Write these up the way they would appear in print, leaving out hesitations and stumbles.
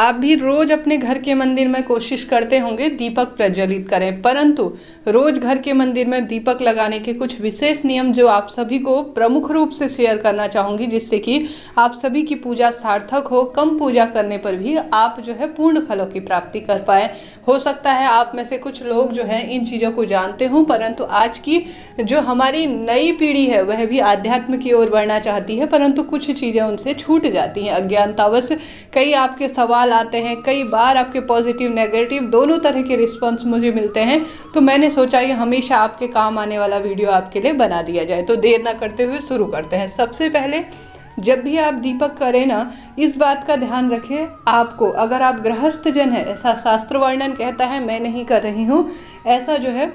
आप भी रोज अपने घर के मंदिर में कोशिश करते होंगे दीपक प्रज्वलित करें, परंतु रोज घर के मंदिर में दीपक लगाने के कुछ विशेष नियम जो आप सभी को प्रमुख रूप से शेयर करना चाहूँगी, जिससे कि आप सभी की पूजा सार्थक हो। कम पूजा करने पर भी आप जो है पूर्ण फलों की प्राप्ति कर पाए। हो सकता है आप में से कुछ लोग जो है इन चीज़ों को जानते हों, परंतु आज की जो हमारी नई पीढ़ी है वह भी आध्यात्म की ओर बढ़ना चाहती है, परंतु कुछ चीज़ें उनसे छूट जाती हैं अज्ञानतावश। कई आपके सवाल आते हैं, कई बार आपके पॉजिटिव नेगेटिव दोनों तरह के रिस्पॉन्स मुझे मिलते हैं, तो मैंने सोचा ये हमेशा आपके काम आने वाला वीडियो आपके लिए बना दिया जाए। तो देर ना करते हुए शुरू करते हैं। सबसे पहले जब भी आप दीपक करें ना, इस बात का ध्यान रखें, आपको अगर आप गृहस्थ जन है, ऐसा शास्त्र वर्णन कहता है, मैं नहीं कर रही हूँ, ऐसा जो है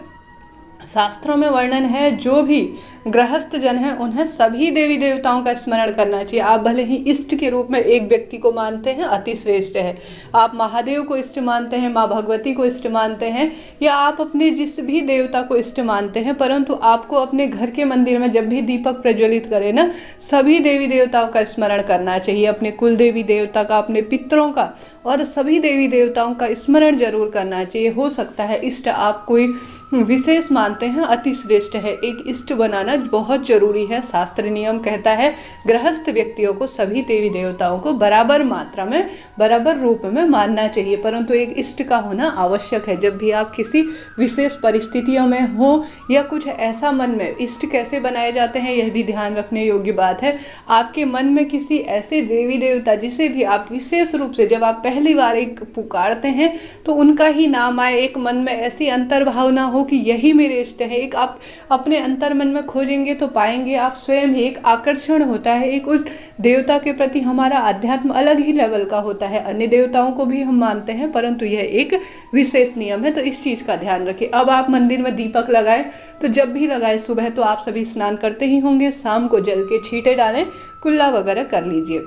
शास्त्रों में वर्णन है, जो भी गृहस्थ जन है उन्हें सभी देवी देवताओं का स्मरण करना चाहिए। आप भले ही इष्ट के रूप में एक व्यक्ति को मानते हैं, अति श्रेष्ठ है। आप महादेव को इष्ट मानते हैं, माँ भगवती को इष्ट मानते हैं, या आप अपने जिस भी देवता को इष्ट मानते हैं, परंतु आपको अपने घर के मंदिर में जब भी दीपक प्रज्वलित करें ना, सभी देवी देवताओं का स्मरण करना चाहिए। अपने कुल देवी देवता का, अपने पितरों का और सभी देवी देवताओं का स्मरण जरूर करना चाहिए। हो सकता है इष्ट आप कोई विशेष मानते हैं, अति श्रेष्ठ है, एक इष्ट बनाना बहुत जरूरी है। शास्त्र नियम कहता है गृहस्थ व्यक्तियों को सभी देवी देवताओं को बराबर मात्रा में, बराबर रूप में मानना चाहिए, परंतु एक इष्ट का होना आवश्यक है। जब भी आप किसी विशेष परिस्थितियों में हो या कुछ ऐसा मन में, इष्ट कैसे बनाए जाते हैं यह भी ध्यान रखने योग्य बात है। आपके मन में किसी ऐसे देवी देवता जिसे भी आप विशेष रूप से जब आप पहली बार एक पुकारते हैं तो उनका ही नाम आए, एक मन में ऐसी अंतर्भावना हो कि यही मेरे इष्ट है, एक आप अपने अंतर मन में खोजेंगे तो पाएंगे आप स्वयं ही, एक आकर्षण होता है। एक उस देवता के प्रति हमारा अध्यात्म अलग ही लेवल का होता है। अन्य देवताओं को भी हम मानते हैं, परंतु यह एक विशेष नियम है, तो इस चीज़ का ध्यान रखें। अब आप मंदिर में दीपक लगाएं तो जब भी लगाएं, सुबह तो आप सभी स्नान करते ही होंगे, शाम को जल के छींटे डालें, कुल्ला वगैरह कर लीजिए।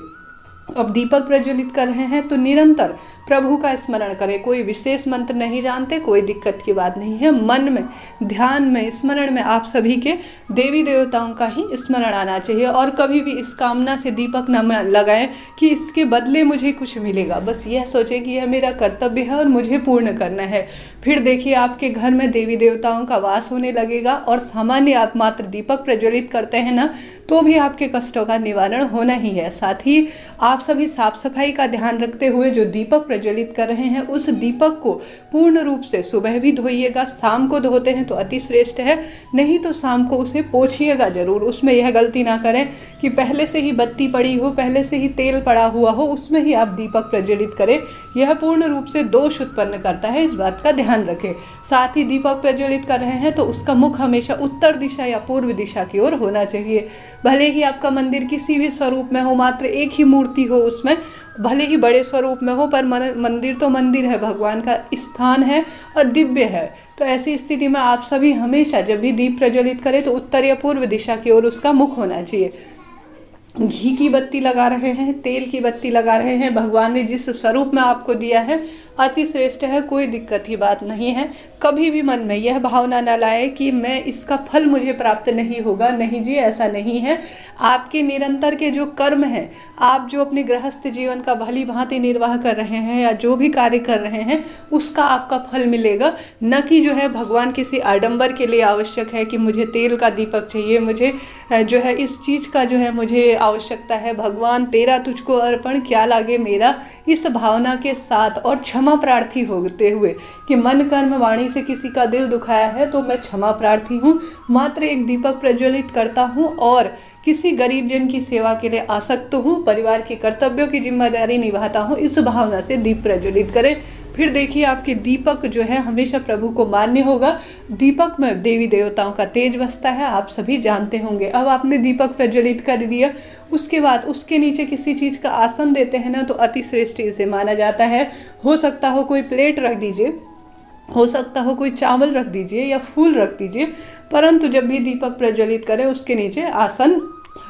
अब दीपक प्रज्वलित कर रहे हैं तो निरंतर प्रभु का स्मरण करें। कोई विशेष मंत्र नहीं जानते, कोई दिक्कत की बात नहीं है। मन में, ध्यान में, स्मरण में आप सभी के देवी देवताओं का ही स्मरण आना चाहिए। और कभी भी इस कामना से दीपक न लगाएं कि इसके बदले मुझे कुछ मिलेगा। बस यह सोचें कि यह मेरा कर्तव्य है और मुझे पूर्ण करना है। फिर देखिए आपके घर में देवी देवताओं का वास होने लगेगा। और सामान्य आप मात्र दीपक प्रज्वलित करते हैं ना, तो भी आपके कष्टों का निवारण होना ही है। साथ ही आप सभी साफ सफाई का ध्यान रखते हुए जो दीपक प्रज्वलित कर रहे हैं, उस दीपक को पूर्ण रूप से सुबह भी धोइएगा। शाम को धोते हैं तो अति श्रेष्ठ है, नहीं तो शाम को उसे पोंछिएगा जरूर। उसमें यह गलती ना करें कि पहले से ही बत्ती पड़ी हो, पहले से ही तेल पड़ा हुआ हो, उसमें ही आप दीपक प्रज्वलित करें। यह पूर्ण रूप से दोष उत्पन्न करता है, इस बात का ध्यान रखें। साथ ही दीपक प्रज्वलित कर रहे हैं तो उसका मुख हमेशा उत्तर दिशा या पूर्व दिशा की ओर होना चाहिए। भले ही आपका मंदिर किसी भी स्वरूप में हो, मात्र एक ही मूर्ति हो उसमें, भले ही बड़े स्वरूप में हो, पर मंदिर तो मंदिर है, भगवान का स्थान है और दिव्य है। तो ऐसी स्थिति में आप सभी हमेशा जब भी दीप प्रज्वलित करें तो उत्तर या पूर्व दिशा की ओर उसका मुख होना चाहिए। घी की बत्ती लगा रहे हैं, तेल की बत्ती लगा रहे हैं, भगवान ने जिस स्वरूप में आपको दिया है अति श्रेष्ठ है, कोई दिक्कत की बात नहीं है। कभी भी मन में यह भावना न लाए कि मैं इसका फल मुझे प्राप्त नहीं होगा। नहीं जी, ऐसा नहीं है। आपके निरंतर के जो कर्म हैं, आप जो अपने गृहस्थ जीवन का भली भांति निर्वाह कर रहे हैं या जो भी कार्य कर रहे हैं, उसका आपका फल मिलेगा। न कि जो है भगवान किसी आडंबर के लिए आवश्यक है कि मुझे तेल का दीपक चाहिए, मुझे जो है इस चीज़ का जो है मुझे आवश्यकता है, भगवान तेरा तुझको अर्पण क्या लागे मेरा, इस भावना के साथ और क्षमा प्रार्थी होते हुए कि मन कर्म वाणी से किसी का दिल दुखाया है तो मैं क्षमा प्रार्थी हूँ, मात्र एक दीपक प्रज्वलित करता हूँ और किसी गरीब जन की सेवा के लिए आसक्त हूँ, परिवार के कर्तव्यों की जिम्मेदारी निभाता हूँ, इस भावना से दीप प्रज्वलित करें। फिर देखिए आपके दीपक जो है हमेशा प्रभु को मान्य होगा। दीपक में देवी देवताओं का तेज बसता है, आप सभी जानते होंगे। अब आपने दीपक प्रज्वलित कर दिया, उसके बाद उसके नीचे किसी चीज़ का आसन देते हैं ना, तो अति श्रेष्ठ इसे माना जाता है। हो सकता हो कोई प्लेट रख दीजिए, हो सकता हो कोई चावल रख दीजिए या फूल रख दीजिए, परंतु जब भी दीपक प्रज्वलित करें उसके नीचे आसन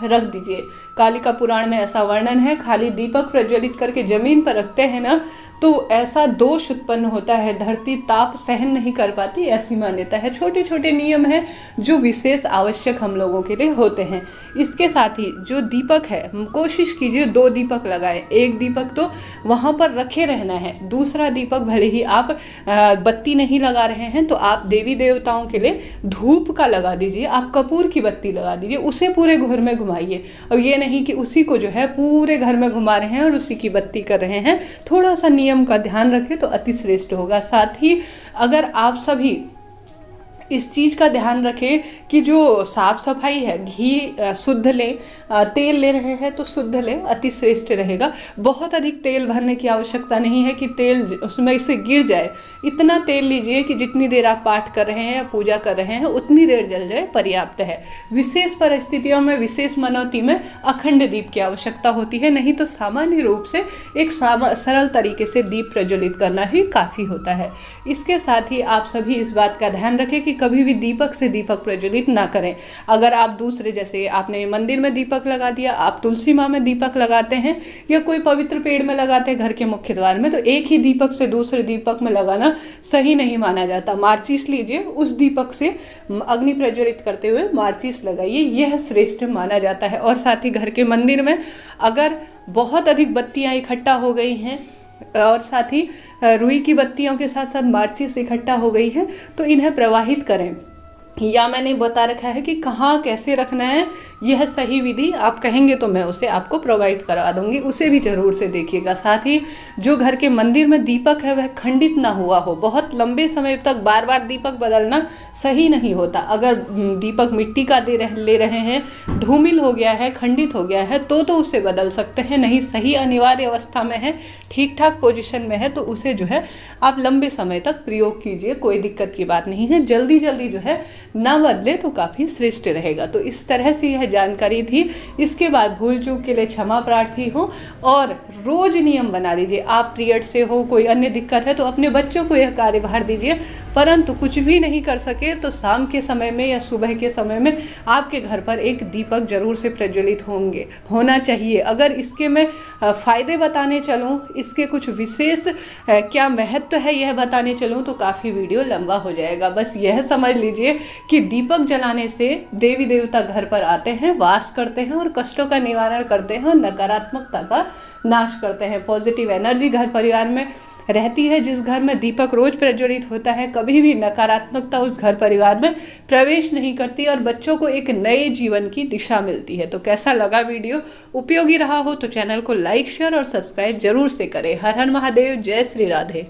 रख दीजिए। कालिका पुराण में ऐसा वर्णन है, खाली दीपक प्रज्वलित करके जमीन पर रखते हैं ना तो ऐसा दोष उत्पन्न होता है, धरती ताप सहन नहीं कर पाती, ऐसी मान्यता है। छोटे छोटे नियम हैं जो विशेष आवश्यक हम लोगों के लिए होते हैं। इसके साथ ही जो दीपक है, कोशिश कीजिए 2 दीपक लगाएं। एक दीपक तो वहाँ पर रखे रहना है, दूसरा दीपक भले ही आप बत्ती नहीं लगा रहे हैं तो आप देवी देवताओं के लिए धूप का लगा दीजिए, आप कपूर की बत्ती लगा दीजिए, उसे पूरे घर में घुमाइए। और ये नहीं कि उसी को जो है पूरे घर में घुमा रहे हैं और उसी की बत्ती कर रहे हैं, थोड़ा सा नियम का ध्यान रखें तो अति श्रेष्ठ होगा। साथ ही अगर आप सभी इस चीज़ का ध्यान रखें कि जो साफ सफाई है, घी शुद्ध लें, तेल ले रहे हैं तो शुद्ध लें, अति श्रेष्ठ रहेगा। बहुत अधिक तेल भरने की आवश्यकता नहीं है कि तेल उसमें से गिर जाए, इतना तेल लीजिए कि जितनी देर आप पाठ कर रहे हैं या पूजा कर रहे हैं उतनी देर जल जाए, पर्याप्त है। विशेष परिस्थितियों में, विशेष मनौती में अखंड दीप की आवश्यकता होती है, नहीं तो सामान्य रूप से एक सरल तरीके से दीप प्रज्वलित करना ही काफ़ी होता है। इसके साथ ही आप सभी इस बात का ध्यान रखें कि कभी भी दीपक से दीपक प्रज्वलित ना करें। अगर आप दूसरे, जैसे आपने मंदिर में दीपक लगा दिया, आप तुलसी माँ में दीपक लगाते हैं या कोई पवित्र पेड़ में लगाते हैं घर के मुख्य द्वार में, तो एक ही दीपक से दूसरे दीपक में लगाना सही नहीं माना जाता। माचिस लीजिए, उस दीपक से अग्नि प्रज्वलित करते हुए माचिस लगाइए, यह श्रेष्ठ माना जाता है। और साथ ही घर के मंदिर में अगर बहुत अधिक बत्तियां इकट्ठा हो गई हैं और साथ ही रुई की बत्तियों के साथ साथ माचिस इकट्ठा हो गई है तो इन्हें प्रवाहित करें, या मैंने बता रखा है कि कहाँ कैसे रखना है, यह सही विधि आप कहेंगे तो मैं उसे आपको प्रोवाइड करवा दूंगी, उसे भी जरूर से देखिएगा। साथ ही जो घर के मंदिर में दीपक है वह खंडित ना हुआ हो, बहुत लंबे समय तक बार बार दीपक बदलना सही नहीं होता। अगर दीपक मिट्टी का ले रहे हैं, धूमिल हो गया है, खंडित हो गया है तो उसे बदल सकते हैं, नहीं सही अनिवार्य अवस्था में है, ठीक ठाक पोजिशन में है तो उसे जो है आप लंबे समय तक प्रयोग कीजिए, कोई दिक्कत की बात नहीं है। जल्दी जल्दी जो है ना बदले तो काफ़ी श्रेष्ठ रहेगा। तो इस तरह से यह जानकारी थी। इसके बाद भूल चूक के लिए क्षमा प्रार्थी हो और रोज नियम बना लीजिए। आप पीरियड से हो, कोई अन्य दिक्कत है तो अपने बच्चों को यह कार्यभार दीजिए, परंतु कुछ भी नहीं कर सके तो शाम के समय में या सुबह के समय में आपके घर पर एक दीपक जरूर से प्रज्वलित होना चाहिए। अगर इसके मैं फ़ायदे बताने चलूँ, इसके कुछ विशेष क्या महत्व है यह बताने चलूँ तो काफ़ी वीडियो लंबा हो जाएगा। बस यह समझ लीजिए कि दीपक जलाने से देवी देवता घर पर आते हैं, वास करते हैं और कष्टों का निवारण करते हैं और नकारात्मकता का नाश करते हैं। पॉजिटिव एनर्जी घर परिवार में रहती है। जिस घर में दीपक रोज प्रज्वलित होता है कभी भी नकारात्मकता उस घर परिवार में प्रवेश नहीं करती और बच्चों को एक नए जीवन की दिशा मिलती है। तो कैसा लगा वीडियो? उपयोगी रहा हो तो चैनल को लाइक, शेयर और सब्सक्राइब जरूर से करें। हर हर महादेव, जय श्री राधे।